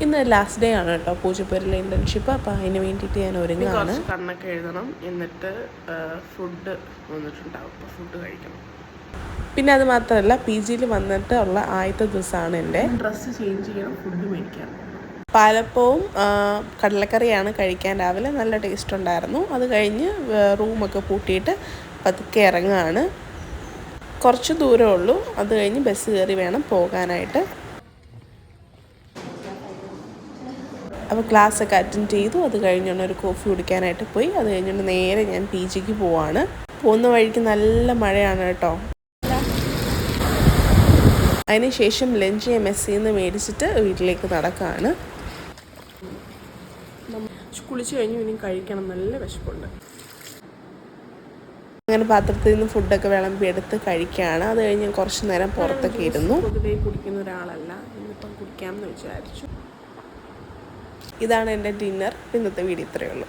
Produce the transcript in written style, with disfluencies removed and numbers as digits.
ഇന്ന് last day ആണ് കേട്ടോ പൂജപ്പുരയിലെ ഇൻറ്റേൺഷിപ്പ്. അപ്പോൾ അതിന് വേണ്ടിയിട്ട് ഞാൻ ഒരുങ്ങാണ്. കണ്ണൊക്കെ എഴുതണം, എന്നിട്ട് ഫുഡ് വന്നിട്ടുണ്ടാവും. അപ്പോൾ ഫുഡ് കഴിക്കണം. പിന്നെ അത് മാത്രമല്ല പി ജിയിൽ വന്നിട്ട് ഉള്ള ആദ്യത്തെ ദിവസമാണ് എൻ്റെ. ഡ്രസ്സ് ചേഞ്ച് ചെയ്യണം, ഫുഡ് മേടിക്കാം. പാലപ്പവും കടലക്കറിയാണ് കഴിക്കാൻ രാവിലെ. നല്ല ടേസ്റ്റ് ഉണ്ടായിരുന്നു. അത് കഴിഞ്ഞ് റൂമൊക്കെ പൂട്ടിയിട്ട് പതുക്കെ ഇറങ്ങുകയാണ്. കുറച്ച് ദൂരമേ ഉള്ളൂ. അത് കഴിഞ്ഞ് ബസ് കയറി വേണം പോകാനായിട്ട്. അപ്പോൾ ക്ലാസ്സൊക്കെ അറ്റൻഡ് ചെയ്തു. അത് കഴിഞ്ഞുകൊണ്ട് ഒരു കോഫി കുടിക്കാനായിട്ട് പോയി. അത് കഴിഞ്ഞുകൊണ്ട് നേരെ ഞാൻ പി ജിക്ക് പോവാണ്. പോകുന്ന വഴിക്ക് നല്ല മഴയാണ് കേട്ടോ. അതിനുശേഷം ലഞ്ച് ഞാൻ മെസ്സിൽ നിന്ന് മേടിച്ചിട്ട് വീട്ടിലേക്ക് നടക്കുകയാണ്. കുളിച്ച് കഴിഞ്ഞ് ഇനി കഴിക്കണം, നല്ല വിശപ്പുണ്ട്. അങ്ങനെ പാത്രത്തിൽ നിന്ന് ഫുഡൊക്കെ വിളമ്പി എടുത്ത് കഴിക്കുകയാണ്. അത് കഴിഞ്ഞ് കുറച്ച് നേരം പുറത്തൊക്കെ ഇരുന്നു. പൊതുവെ കുടിക്കുന്ന ഒരാളല്ല, ഇന്നിപ്പം കുടിക്കാമെന്ന് വിചാരിച്ചു. ഇതാണ് എൻ്റെ ഡിന്നർ. ഇന്നത്തെ വീഡിയോ ഇത്രയേ ഉള്ളൂ.